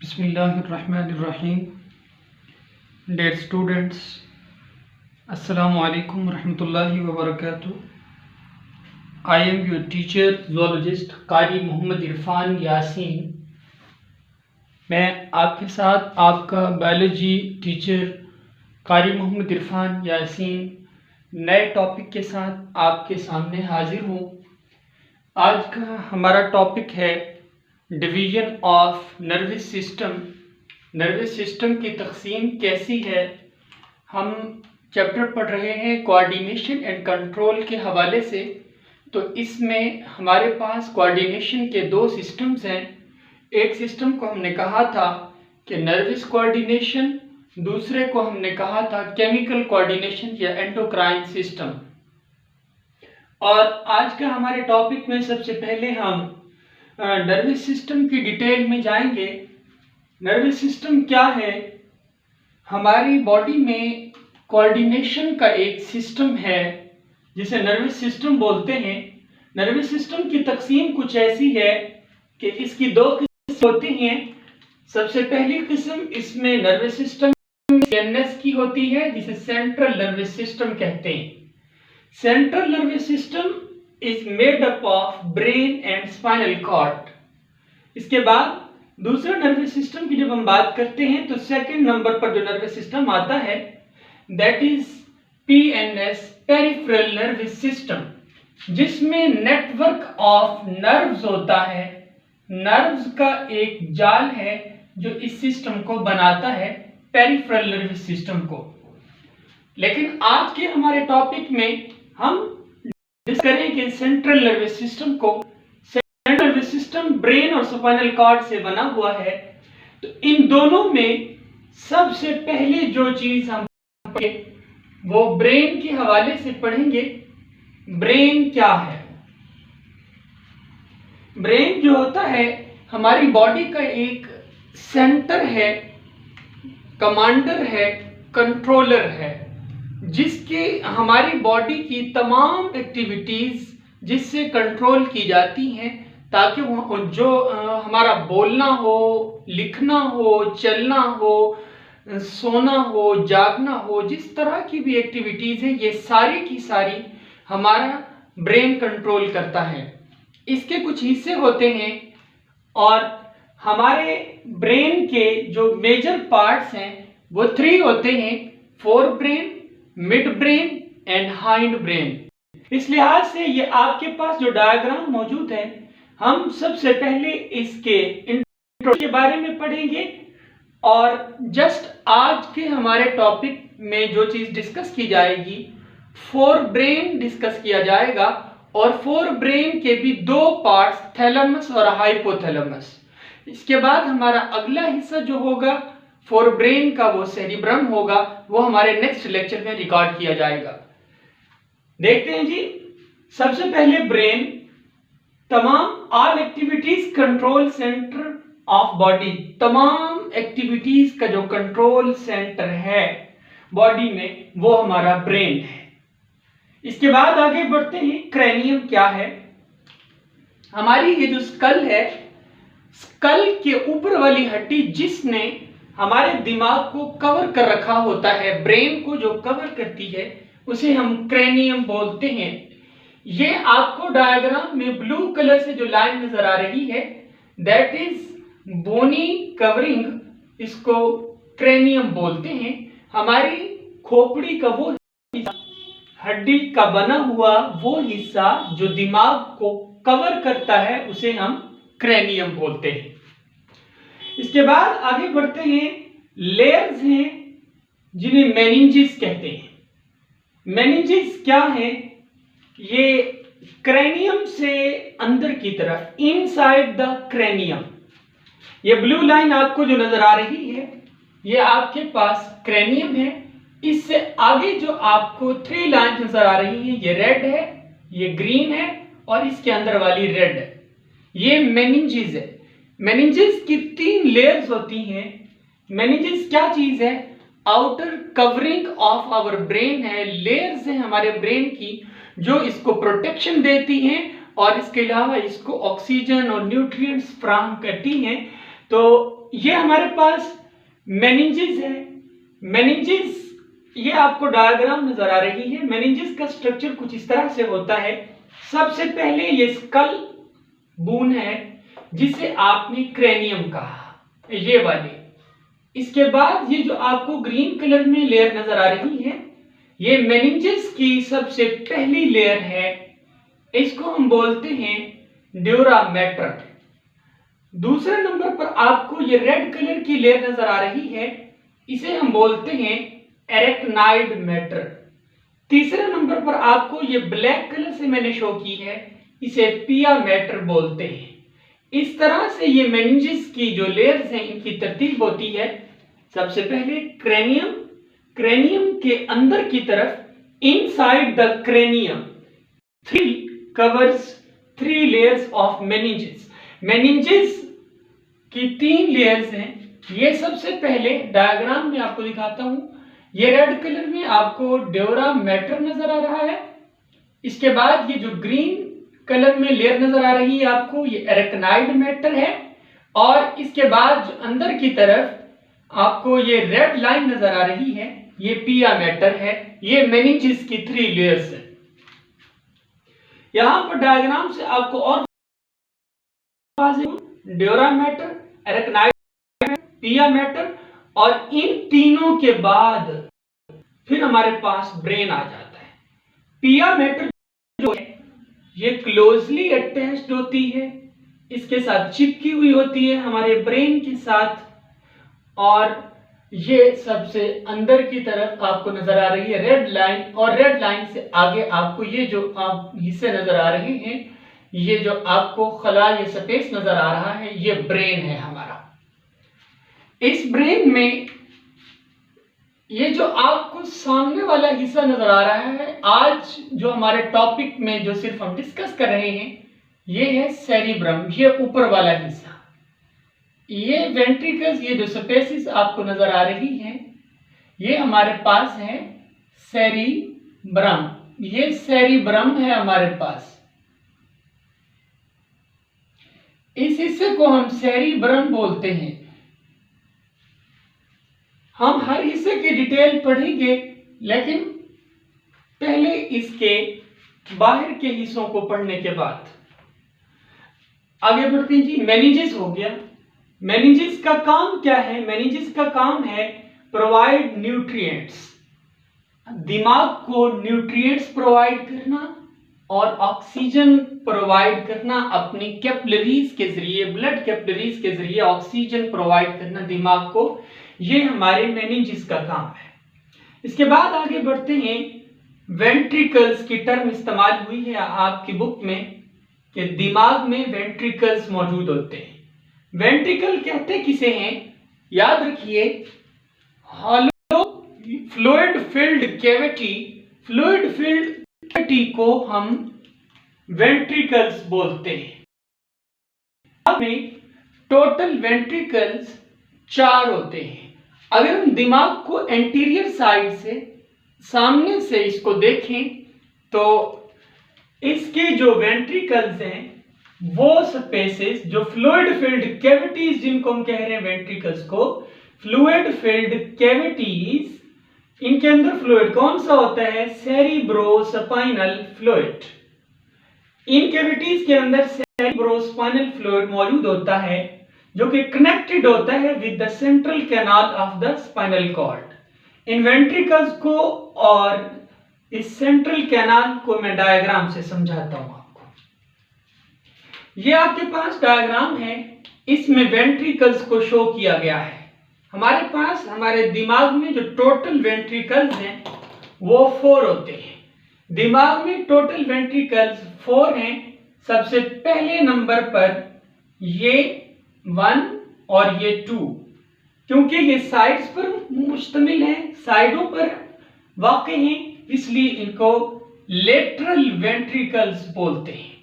Bismillahirrahmanirrahim. Dear students, Assalamu alaikum warahmatullahi wabarakatuh. I am your teacher, zoologist, Qari Muhammad Irfan Yasin. मैं आपके साथ आपका biology teacher कारी मोहम्मद इरफान यासीन नए टॉपिक के साथ आपके सामने हाजिर हूँ। आज का हमारा टॉपिक है division of nervous system. Nervous system की तकसीम कैसी है। हम चैप्टर पढ़ रहे हैं कोऑर्डिनेशन एंड कंट्रोल के हवाले से। तो इसमें हमारे पास कोऑर्डिनेशन के दो सिस्टम्स हैं। एक सिस्टम को हमने कहा था कि नर्वस कोऑर्डिनेशन, दूसरे को हमने कहा था केमिकल कोऑर्डिनेशन या एंडोक्राइन सिस्टम। और आज का हमारे टॉपिक में सबसे पहले हम नर्वस सिस्टम की डिटेल में जाएंगे। नर्वस सिस्टम क्या है। हमारी बॉडी में कोऑर्डिनेशन का एक सिस्टम है जिसे नर्वस सिस्टम बोलते हैं। नर्वस सिस्टम की तकसीम कुछ ऐसी है कि इसकी दो किस्म होती हैं। सबसे पहली किस्म इसमें नर्वस सिस्टम सीएनएस की होती है जिसे सेंट्रल नर्वस सिस्टम कहते हैं। Central nervous system is made up of brain and spinal cord. इसके बाद दूसरा नर्वस सिस्टम की जब हम बात करते हैं तो सेकंड नंबर पर जो नर्वस सिस्टम आता है that is PNS, peripheral nervous system, जिसमें नेटवर्क ऑफ नर्व्स होता है। नर्व्स का एक जाल है जो इस सिस्टम को बनाता है, पेरिफेरल नर्वस सिस्टम को। लेकिन आज के हमारे टॉपिक में हम डिस्कस करेंगे सेंट्रल नर्वस सिस्टम को। सेंट्रल नर्वस सिस्टम ब्रेन और स्पाइनल कॉर्ड से बना हुआ है। तो इन दोनों में सबसे पहले जो चीज हम पढ़ेंगे वो ब्रेन के हवाले से पढ़ेंगे। ब्रेन क्या है। ब्रेन जो होता है हमारी बॉडी का एक सेंटर है, कमांडर है, कंट्रोलर है, जिसके हमारी बॉडी की तमाम एक्टिविटीज जिससे कंट्रोल की जाती हैं ताकि वो जो हमारा बोलना हो, लिखना हो, चलना हो, सोना हो, जागना हो, जिस तरह की भी एक्टिविटीज है ये सारी की सारी हमारा ब्रेन कंट्रोल करता है। इसके कुछ हिस्से होते हैं और हमारे ब्रेन के जो मेजर पार्ट्स हैं वो 3 होते हैं, fore brain, mid brain and hind brain. इस लिहाज से ये आपके पास जो डायग्राम मौजूद है, हम सबसे पहले इसके इंट्रो के बारे में पढ़ेंगे और जस्ट आज के हमारे टॉपिक में जो चीज डिस्कस की जाएगी फोर ब्रेन डिस्कस किया जाएगा। और फोर ब्रेन के भी 2 पार्ट्स, थैलेमस और हाइपोथैलेमस। इसके बाद हमारा अगला हिस्सा जो होगा फोर ब्रेन का वो सेरिब्रम होगा, वो हमारे नेक्स्ट लेक्चर में रिकॉर्ड किया जाएगा। देखते हैं जी। सबसे पहले ब्रेन तमाम all activities control centre of body, तमाम एक्टिविटीज का जो कंट्रोल सेंटर है बॉडी में वो हमारा ब्रेन है। इसके बाद आगे बढ़ते हैं। क्रैनियम क्या है। हमारी ये जो स्कल है, स्कल के ऊपर वाली हड्डी जिसने हमारे दिमाग को कवर कर रखा होता है, ब्रेन को जो कवर करती है उसे हम क्रैनियम बोलते हैं। ये आपको डायग्राम में ब्लू कलर से जो लाइन नजर आ रही है दैट इज बोनी कवरिंग, इसको क्रैनियम बोलते हैं। हमारी खोपड़ी का वो हिस्सा, हड्डी का बना हुआ वो हिस्सा जो दिमाग को कवर करता है उसे हम क्रैनियम बोलते हैं। इसके बाद आगे बढ़ते हैं। लेयर्स हैं जिन्हें मेनिंजेस कहते हैं। मेनिंजेस क्या है। ये क्रैनियम से अंदर की तरफ, इनसाइड द क्रैनियम, ये ब्लू लाइन आपको जो नजर आ रही है ये आपके पास क्रैनियम है। इससे आगे जो आपको 3 लाइन नजर आ रही है ये रेड है, ये ग्रीन है और इसके अंदर वाली रेड है, ये मेनिंजेस है। मेनिंजेस की 3 लेयर्स होती हैं। मेनिंजेस क्या चीज है। Outer covering of our brain है, लेयर्स है हमारे ब्रेन की जो इसको प्रोटेक्शन देती हैं और इसके अलावा इसको ऑक्सीजन और न्यूट्रिएंट्स फराहम करती हैं तो ये हमारे पास मेनिंजेस है। मेनिंजेस, ये आपको डायग्राम नजर आ रही है। मेनिंजेस का स्ट्रक्चर कुछ इस तरह से होता है। सबसे पहले ये स्कल बोन है जिसे आपने क्रेनियम कहा, ये वाली। इसके बाद ये जो आपको ग्रीन कलर में लेयर नजर आ रही है, ये मेनिंजेस की सबसे पहली लेयर है। इसको हम बोलते हैं ड्यूरा मैटर। दूसरे नंबर पर आपको ये रेड कलर की लेयर नजर आ रही है, इसे हम बोलते हैं एरेक्नाइड मैटर। तीसरे नंबर पर आपको ये ब्लैक कलर से मैंने शो की है, इसे पिया मैटर बोलते हैं। इस तरह से ये मेनिंजेस की जो लेयर्स हैं इनकी तरतीब होती है। सबसे पहले क्रेनियम, क्रेनियम के अंदर की तरफ inside the cranium covers 3 layers of meninges. Meninges की 3 लेयर्स हैं। ये सबसे पहले डायग्राम में आपको दिखाता हूं। ये रेड कलर में आपको ड्यूरा मैटर नजर आ रहा है। इसके बाद ये जो ग्रीन कलर में लेयर नजर आ रही है आपको, ये एरेक्नाइड मैटर है। और इसके बाद जो अंदर की तरफ आपको ये रेड लाइन नजर आ रही है, ये पिया मैटर है। ये मेनिंजेस की 3 लेयर्स है। यहां पर डायग्राम से आपको और ड्यूरा मैटर, एरेक्नाइड, पिया मैटर, और इन तीनों के बाद फिर हमारे पास ब्रेन आ जाता है। पिया मैटर जो है ये क्लोजली अटैच्ड होती है, इसके साथ चिपकी हुई होती है हमारे ब्रेन के साथ। और ये सबसे अंदर की तरफ आपको नजर आ रही है रेड लाइन, और रेड लाइन से आगे आपको ये जो आप हिस्से नजर आ रहे हैं, ये जो आपको खला, ये स्पेस नजर आ रहा है, ये ब्रेन है हमारा। इस ब्रेन में ये जो आपको सामने वाला हिस्सा नजर आ रहा है, आज जो हमारे टॉपिक में जो सिर्फ हम डिस्कस कर रहे हैं, ये है सेरिब्रम, ये ऊपर वाला हिस्सा। ये वेंट्रिकल्स, ये जो स्पेसिस आपको नजर आ रही है, ये हमारे पास है सेरिब्रम। ये सेरिब्रम है हमारे पास। इस हिस्से को हम सेरिब्रम बोलते हैं। हम हर हिस्से की डिटेल पढ़ेंगे, लेकिन पहले इसके बाहर के हिस्सों को पढ़ने के बाद आगे बढ़ते हैं जी। मेनिंजेस हो गया। मेनिंजेस का काम क्या है? मेनिंजेस का काम है प्रोवाइड न्यूट्रिएंट्स, दिमाग को न्यूट्रिएंट्स प्रोवाइड करना और ऑक्सीजन प्रोवाइड करना। अपनी कैपिलरीज के जरिए, ब्लड कैपिलरीज के जरिए ऑक्सीजन प्रोवाइड करना दिमाग को, ये हमारे मेनिंजेस का काम है। इसके बाद आगे बढ़ते हैं। वेंट्रिकल्स की टर्म इस्तेमाल हुई है आपकी बुक में कि दिमाग में वेंट्रिकल्स मौजूद होते हैं। वेंट्रिकल कहते किसे हैं? याद रखिए, hollow fluid filled cavity, fluid filled cavity को हम वेंट्रिकल्स बोलते हैं। में टोटल वेंट्रिकल्स 4 होते हैं। अगर हम दिमाग को एंटीरियर साइड से, सामने से इसको देखें, तो इसके जो वेंट्रिकल्स हैं वो स्पेसेस, जो फ्लूइड फिल्ड कैविटीज जिनको हम कह रहे हैं वेंट्रिकल्स को, फ्लूइड फिल्ड कैविटीज, इनके अंदर फ्लूइड कौन सा होता है? Cerebrospinal fluid. इन कैविटीज के अंदर सेरिब्रोस्पाइनल फ्लूइड मौजूद होता है, जो कि कनेक्टेड होता है with the central canal of the spinal cord. इन वेंट्रिकल्स को और इस सेंट्रल कैनाल को मैं डायग्राम से समझाता हूं आपको। ये आपके पास डायग्राम है, इसमें वेंट्रिकल्स को शो किया गया है। हमारे पास, हमारे दिमाग में जो टोटल वेंट्रिकल्स हैं वो 4 होते हैं। दिमाग में टोटल वेंट्रिकल्स 4 हैं। सबसे पहले नंबर पर ये 1 और ये 2, क्योंकि ये साइड्स पर मुश्तमिल है, साइडों पर वाक़ हैं, इसलिए इनको लेटरल वेंट्रिकल्स बोलते हैं।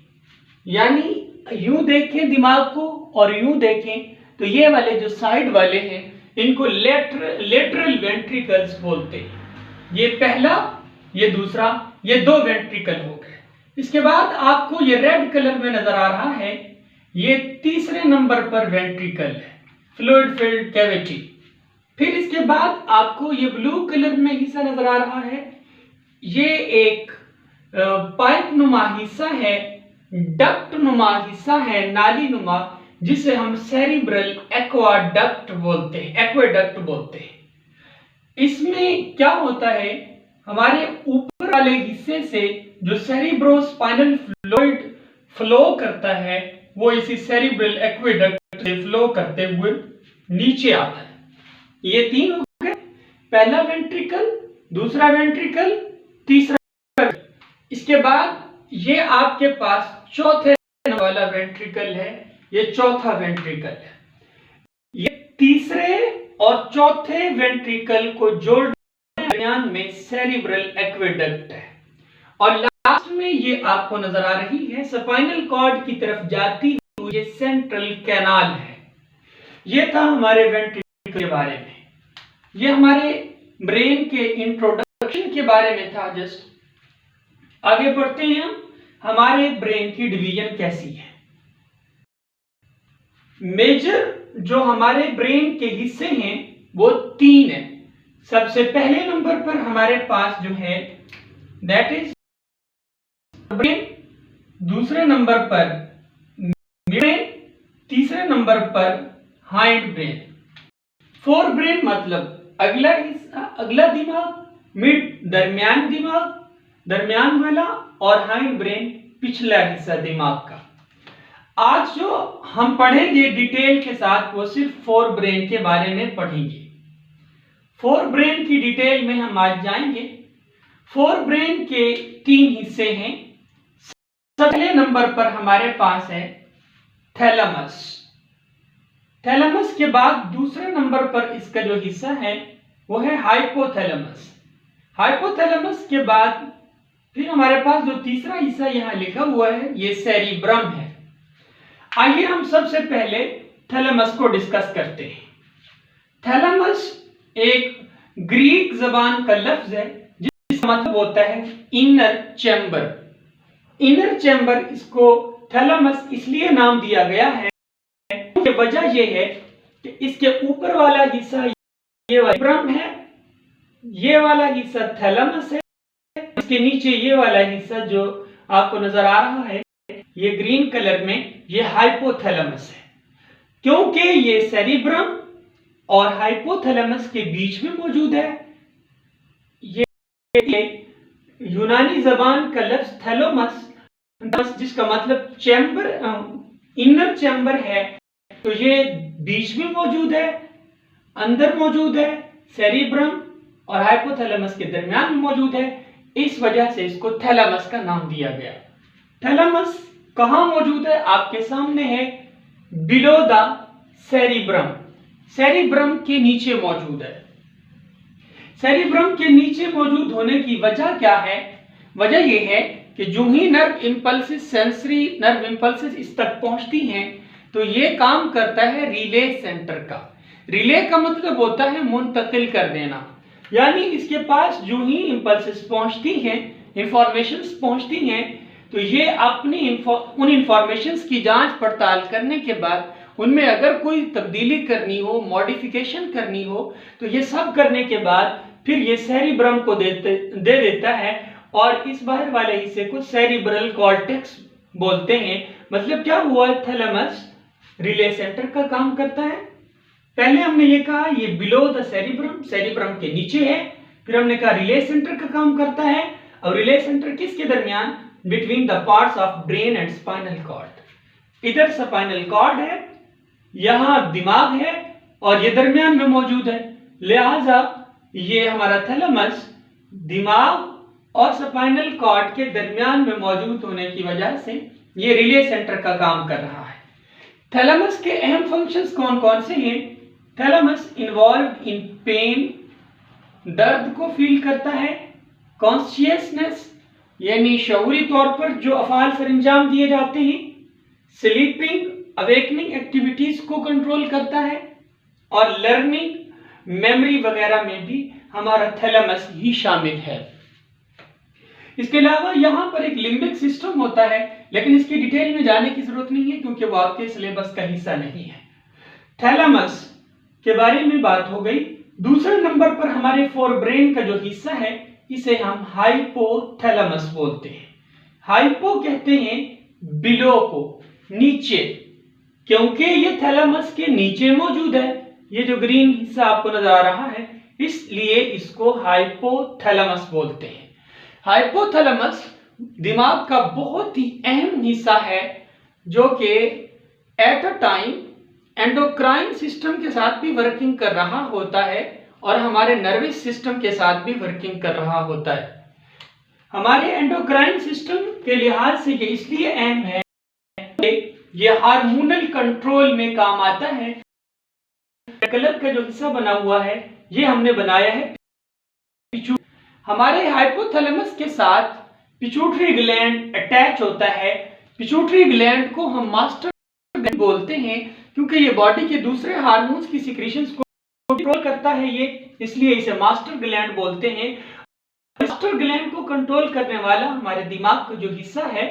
यानी यूं देखें दिमाग को और यूं देखें तो ये वाले जो साइड वाले हैं इनको लेटरल वेंट्रिकल्स बोलते हैं। ये पहला, ये दूसरा, ये 2 वेंट्रिकल हो गए। इसके बाद आपको ये रेड कलर में नजर आ रहा है, ये तीसरे नंबर पर वेंट्रिकल है। Fluid filled cavity. फिर इसके बाद आपको ये ब्लू कलर में हिस्सा नजर आ रहा है, ये एक पाइप नुमा हिस्सा है, डक्ट नुमा हिस्सा है, नाली नुमा, जिसे हम सेरिब्रल एक्वाडक्ट बोलते हैं, एक्वेडक्ट बोलते हैं। इसमें क्या होता है, हमारे ऊपर वाले हिस्से से जो सेरिब्रोस्पाइनल फ्लूइड फ्लो करता है वो इसी सेरिब्रल एक्वेडक्ट से फ्लो करते हुए नीचे आता है। ये तीन हो गए, पहला वेंट्रिकल, दूसरा वेंट्रिकल, तीसरा। इसके बाद ये आपके पास चौथे नंबर वाला वेंट्रिकल है, ये चौथा वेंट्रिकल है। ये तीसरे और चौथे वेंट्रिकल को जोड़ने दरमियान में सेरिब्रल एक्वेडक्ट है, और लास्ट में ये आपको नजर आ रही है स्पाइनल कॉर्ड की तरफ जाती हुई ये सेंट्रल कैनाल है। ये था हमारे वेंट्रिकल के बारे में, ये हमारे ब्रेन के इंट्रोडक्शन के बारे में था जस्ट। आगे बढ़ते हैं हम, हमारे ब्रेन की डिवीजन कैसी है। मेजर जो हमारे ब्रेन के हिस्से हैं वो तीन है। सबसे पहले नंबर पर हमारे पास जो है दैट इज ब्रेन, दूसरे नंबर पर ब्रेन, तीसरे नंबर पर हाइंड ब्रेन। फोर ब्रेन मतलब अगला हिस्सा, अगला दिमाग, मिड दरमियान दिमाग, दरमियान वाला, और हाइंड ब्रेन पिछला हिस्सा दिमाग का। आज जो हम पढ़ेंगे डिटेल के साथ वो सिर्फ फोर ब्रेन के बारे में पढ़ेंगे। फोर ब्रेन की डिटेल में हम आज जाएंगे। फोर ब्रेन के तीन हिस्से हैं। पहले नंबर पर हमारे पास है थैलेमस। थैलेमस के बाद दूसरे नंबर पर इसका जो हिस्सा है वो है हाइपोथैलेमस। हाइपोथैलेमस के बाद फिर हमारे पास जो तीसरा हिस्सा यहाँ लिखा हुआ है ये सेरिब्रम है। आइए हम सबसे पहले थैलेमस को डिस्कस करते हैं। थैलेमस एक ग्रीक जबान का लफ्ज है जिसका मतलब होता है इनर चैम्बर। इनर चैम्बर, इसको थैलेमस इसलिए नाम दिया गया है, वजह यह है कि इसके ऊपर वाला हिस्सा ये सेरिब्रम है, ये वाला हिस्सा थैलेमस है, इसके नीचे ये वाला हिस्सा जो आपको नजर आ रहा है ये ग्रीन कलर में, ये हाइपोथैलेमस है। क्योंकि ये सेरिब्रम और हाइपोथैलेमस के बीच में मौजूद है। ये यूनानी जबान का लफ्ज थैलोमस जिसका मतलब चैम्बर, इनर चैम्बर है, तो ये बीच में मौजूद है, अंदर मौजूद है, सेरिब्रम और हाइपोथैलेमस के दरमियान में मौजूद है। इस वजह से इसको थैलेमस का नाम दिया गया। थैलेमस कहां मौजूद है? आपके सामने है, बिलो द सेरिब्रम। सेरिब्रम के नीचे मौजूद है। सेरिब्रम के नीचे मौजूद होने की वजह क्या है? वजह यह है कि जो ही nerve impulses, sensory nerve impulses इस तक पहुंचती हैं तो ये काम करता है रिले सेंटर का। रिले का मतलब होता है मुंतकिल कर देना, यानी इसके पास जो ही इंपल्सेस पहुंचती हैं, इंफॉर्मेशंस पहुंचती हैं, तो ये अपनी उन इंफॉर्मेशंस की जांच पड़ताल करने के बाद उनमें अगर कोई तब्दीली करनी हो, मॉडिफिकेशन करनी हो, तो ये सब करने के बाद फिर ये सेरिब्रम को दे देता है, और इस बाहर वाले हिस्से को सेरिब्रल कॉर्टेक्स बोलते हैं। मतलब क्या हुआ? थैलेमस रिले सेंटर का काम करता है। पहले हमने ये कहा ये बिलो द सेरिब्रम, सेरिब्रम के नीचे है। फिर हमने कहा रिले सेंटर का काम करता है, और रिले सेंटर किसके दरमियान? Between the parts of brain and spinal cord. इधर स्पाइनल कॉर्ड है, यहां दिमाग है, और ये दरमियान में मौजूद है। लिहाजा ये हमारा थैलेमस दिमाग और स्पाइनल कॉर्ड के दरमियान में मौजूद होने की वजह से ये रिले सेंटर का काम कर रहा है। थैलेमस के अहम फंक्शंस कौन कौन से हैं? थैलेमस इन्वॉल्व इन पेन, दर्द को फील करता है। कॉन्शियसनेस यानी शऊरी तौर पर जो अफाल सरंजाम दिए जाते हैं। स्लीपिंग, अवेकनिंग एक्टिविटीज को कंट्रोल करता है, और लर्निंग, मेमोरी वगैरह में भी हमारा थैलेमस ही शामिल है। इसके अलावा यहाँ पर एक लिम्बिक सिस्टम होता है, लेकिन इसकी डिटेल में जाने की जरूरत नहीं है क्योंकि वो आपके सिलेबस का हिस्सा नहीं है। थैलेमस के बारे में बात हो गई। दूसरे नंबर पर हमारे फोरब्रेन का जो हिस्सा है इसे हम हाइपोथैलेमस बोलते हैं। हाइपो कहते हैं बिलो को, नीचे, क्योंकि ये थैलेमस के नीचे मौजूद है। ये जो ग्रीन हिस्सा आपको नजर आ रहा है इसलिए इसको हाइपोथैलेमस बोलते हैं। हाइपोथैलेमस दिमाग का बहुत ही अहम हिस्सा है जो कि at a time endocrine system के साथ भी वर्किंग कर रहा होता है और हमारे नर्वस सिस्टम के साथ भी वर्किंग कर रहा होता है। हमारे एंडोक्राइन सिस्टम के लिहाज से ये इसलिए अहम है कि ये हार्मोनल कंट्रोल में काम आता है। कलर का जो हिस्सा बना हुआ है ये हमने बनाया है पिट्यूटरी। हमारे हाइपोथैलेमस के साथ पिट्यूटरी ग्लैंड अटैच होता है। पिट्यूटरी ग्लैंड को हम मास्टर ग्लैंड बोलते हैं क्योंकि ये बॉडी के दूसरे हार्मोन्स की सिक्रीशंस को कंट्रोल करता है, ये इसलिए इसे मास्टर ग्लैंड बोलते हैं। मास्टर ग्लैंड को कंट्रोल करने वाला हमारे दिमाग का जो हिस्सा है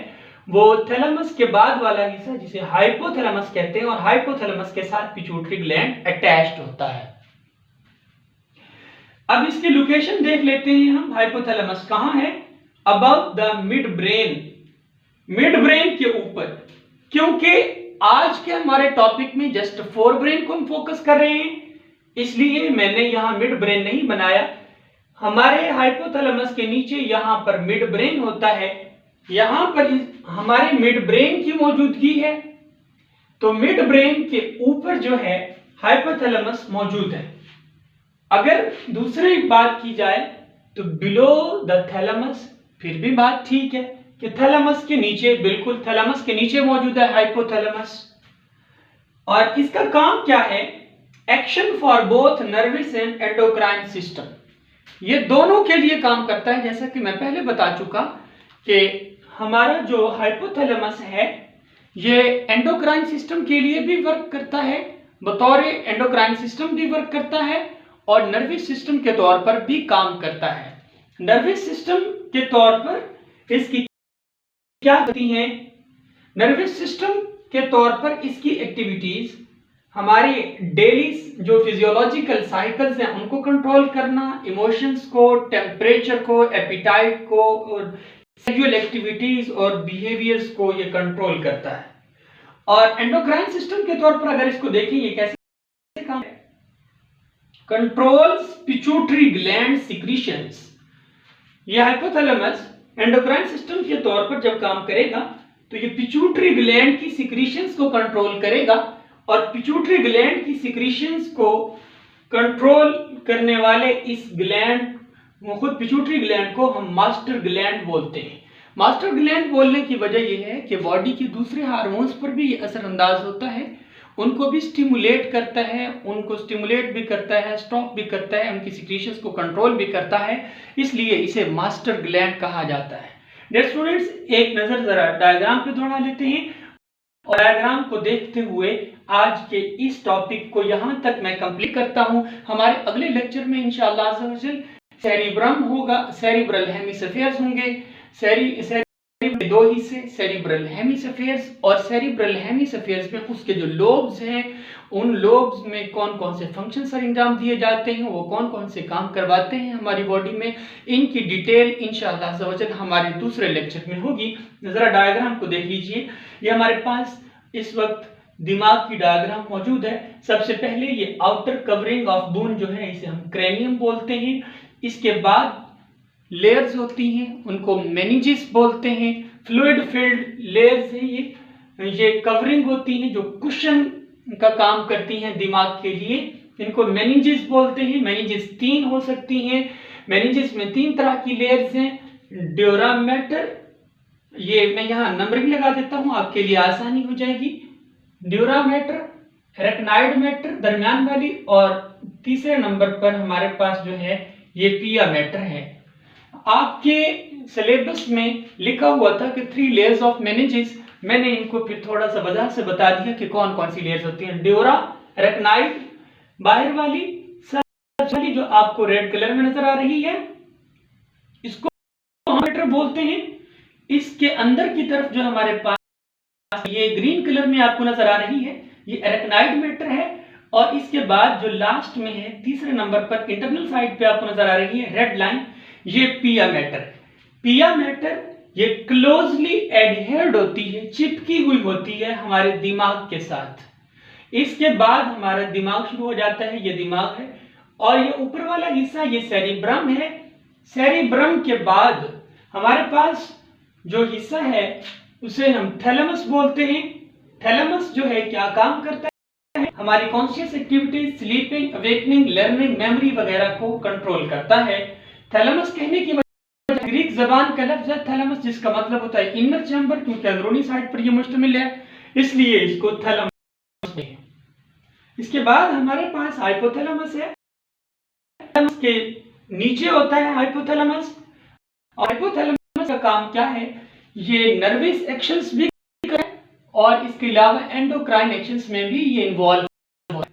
वो थैलेमस के बाद वाला हिस्सा जिसे हाइपोथैलेमस कहते हैं और हाइपोथैलेमस के साथ पिट्यूटरी ग्लैंड अटैच्ड होता है। अब इसकी लोकेशन देख लेते हैं हम। हाइपोथैलेमस कहां है? Above the mid brain, mid brain के ऊपर, क्योंकि आज के हमारे टॉपिक में जस्ट फोर ब्रेन को हम फोकस कर रहे हैं इसलिए मैंने यहां मिड ब्रेन नहीं बनाया। हमारे हाइपोथैलेमस के नीचे यहां पर मिड ब्रेन होता है, यहां पर हमारे मिड ब्रेन की मौजूदगी है, तो मिड ब्रेन के ऊपर जो है हाइपोथैलेमस मौजूद है। अगर दूसरी बात की जाए तो बिलो द थैलेमस, फिर भी बात ठीक है कि थैलेमस के नीचे, बिल्कुल थैलेमस के नीचे मौजूद है हाइपोथैलेमस। और इसका काम क्या है? Action for both nervous and endocrine system, ये दोनों के लिए काम करता है। जैसा कि मैं पहले बता चुका कि हमारा जो हाइपोथैलेमस है ये एंडोक्राइन सिस्टम के लिए भी वर्क करता है, बतौर एंडोक्राइन सिस्टम भी वर्क करता है और नर्वस सिस्टम के तौर पर भी काम करता है। नर्वस सिस्टम के तौर पर इसकी क्या होती हैं? नर्वस सिस्टम के तौर पर इसकी एक्टिविटीज हमारी डेली जो फिजियोलॉजिकल साइकिल्स हैं उनको कंट्रोल करना, इमोशंस को, टेम्परेचर को, एपिटाइट को और सेक्सुअल एक्टिविटीज और बिहेवियर्स को ये कंट्रोल करता है। और एंडोक्राइन सिस्टम के तौर पर अगर इसको देखें ये कैसे काम है? Controls pituitary gland secretions. ये हाइपोथैलेमस एंडोक्राइन सिस्टम के तौर पर जब काम करेगा तो ये पिट्यूटरी ग्लैंड की सिक्रीशंस को कंट्रोल करेगा और पिट्यूटरी ग्लैंड की सिक्रीशंस को कंट्रोल करने वाले इस ग्लैंड, खुद पिट्यूटरी ग्लैंड को हम मास्टर ग्लैंड बोलते हैं। मास्टर ग्लैंड बोलने की वजह यह है कि बॉडी के दूसरे हार्मोन्स पर भी ये असरअंदाज होता है, उनको भी स्टिमुलेट करता है, उनको स्टिमुलेट भी करता है, स्टॉप भी करता है, उनकी सिक्रीशंस को कंट्रोल भी करता है, इसलिए इसे मास्टर ग्लैंड कहा जाता है। डियर स्टूडेंट्स, एक नजर जरा डायग्राम पे दौड़ा लेते हैं और डायग्राम को देखते हुए आज के इस टॉपिक को यहां तक मैं कंप्लीट करता हूं। हमारे अगले लेक्चर में इंशाअल्लाह सेरिब्रम होगा, सेरिब्रल हेमिस्फीयर्स होंगे। दो हिस्से, सेरिब्रल हेमिस्फीयर्स और सेरिब्रल हेमिस्फीयर्स में उसके जो लोब्स हैं उन लोब्स में कौन कौन से फंक्शन सर अंजाम दिए जाते हैं, वो कौन कौन से काम करवाते हैं हमारी बॉडी में, इनकी डिटेल इंशाअल्लाह हमारे दूसरे लेक्चर में होगी। जरा डायग्राम को देख लीजिए। ये हमारे पास इस वक्त दिमाग की डायग्राम मौजूद है। सबसे पहले ये आउटर कवरिंग ऑफ बोन जो है इसे हम क्रेनियम बोलते हैं। इसके बाद लेयर्स होती हैं, उनको मेनिंजेस बोलते हैं। फ्लूइड फिल्ड लेयर्स हैं ये कवरिंग होती हैं जो कुशन का काम करती हैं दिमाग के लिए, इनको मेनिंजेस बोलते हैं। मेनिंजेस 3 हो सकती हैं। मेनिंजेस में 3 तरह की लेयर्स हैं। ड्यूरा मैटर, ये मैं यहाँ नंबरिंग लगा देता हूँ आपके लिए आसानी हो जाएगी। ड्यूरा मैटर, एरेक्नाइड मैटर दरमियान वाली, और तीसरे नंबर पर हमारे पास जो है ये पिया मैटर है। आपके सिलेबस में लिखा हुआ था कि 3 लेयर्स ऑफ मेनिंजेस, मैंने इनको फिर थोड़ा सा वजह से बता दिया कि कौन कौन सी लेयर्स होती हैं। ड्यूरा, एरेक्नाइड बाहर वाली, सब वाली जो आपको रेड कलर में नजर आ रही है इसको मैटर बोलते हैं। इसके अंदर की तरफ जो हमारे पास ये ग्रीन कलर में आपको नजर आ रही है ये एरेक्नाइड मैटर है, और इसके बाद जो लास्ट में है तीसरे नंबर पर इंटरनल साइड पे आपको नजर आ रही है रेड लाइन, ये पिया मैटर। पिया मैटर ये क्लोजली एडहेर्ड होती है, चिपकी हुई होती है हमारे दिमाग के साथ। इसके बाद हमारा दिमाग शुरू हो जाता है, ये दिमाग है। और ये ऊपर वाला हिस्सा ये सेरिब्रम है। सेरिब्रम के बाद हमारे पास जो हिस्सा है उसे हम थैलेमस बोलते हैं। थैलेमस जो है क्या काम करता है, हमारी conscious activities, sleeping, awakening, learning, memory वगैरह को कंट्रोल करता है। थैलेमस कहने की वजह ग्रीक जबान का लफ्ज है थैलेमस, जिसका मतलब होता है इनर चैम्बर, क्योंकि अंदरूनी साइड पर यह मुश्तमिल है, इसलिए इसको थैलेमस है। इसके बाद हमारे पास हाइपोथैलेमस है। थैलेमस के नीचे होता है हाइपोथैलेमस। और हाइपोथैलेमस का काम क्या है, ये नर्वस एक्शंस भी करे और इसके अलावा एंडोक्राइन एक्शंस में भी ये इन्वॉल्व होता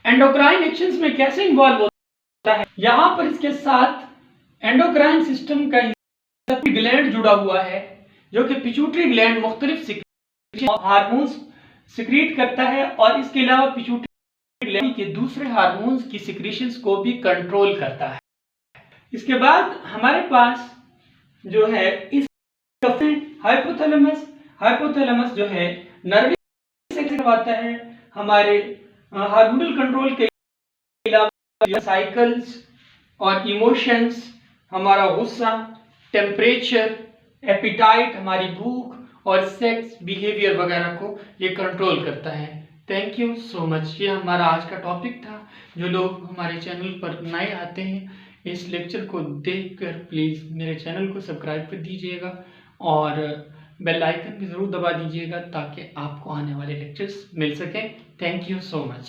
है। एंडोक्राइन एक्शंस में कैसे इन्वॉल्व होता है, यहां पर इसके साथ एंडोक्राइन सिस्टम का ग्लैंड जुड़ा हुआ है, जो कि पिट्यूटरी ग्लैंड मुख्तलिफ हार्मोन्स सिक्रीट करता है और इसके अलावा पिट्यूटरी ग्लैंड के दूसरे हार्मोन्स की सिक्रीशंस को भी कंट्रोल करता है। इसके बाद हमारे पास जो है इस हाइपोथैलेमस। हाइपोथैलेमस जो है नर्वस एक्शन करवाता है, हमारे हार्मोनल कंट्रोल के अलावा साइकिल्स और इमोशंस, हमारा गुस्सा, टेम्परेचर, एपिटाइट, हमारी भूख और सेक्स बिहेवियर वगैरह को ये कंट्रोल करता है। Thank you so much. ये हमारा आज का टॉपिक था। जो लोग हमारे चैनल पर नए आते हैं, इस लेक्चर को देखकर प्लीज़ मेरे चैनल को सब्सक्राइब कर दीजिएगा और बेल आइकन भी ज़रूर दबा दीजिएगा ताकि आपको आने वाले लेक्चर्स मिल सकें। Thank you so much.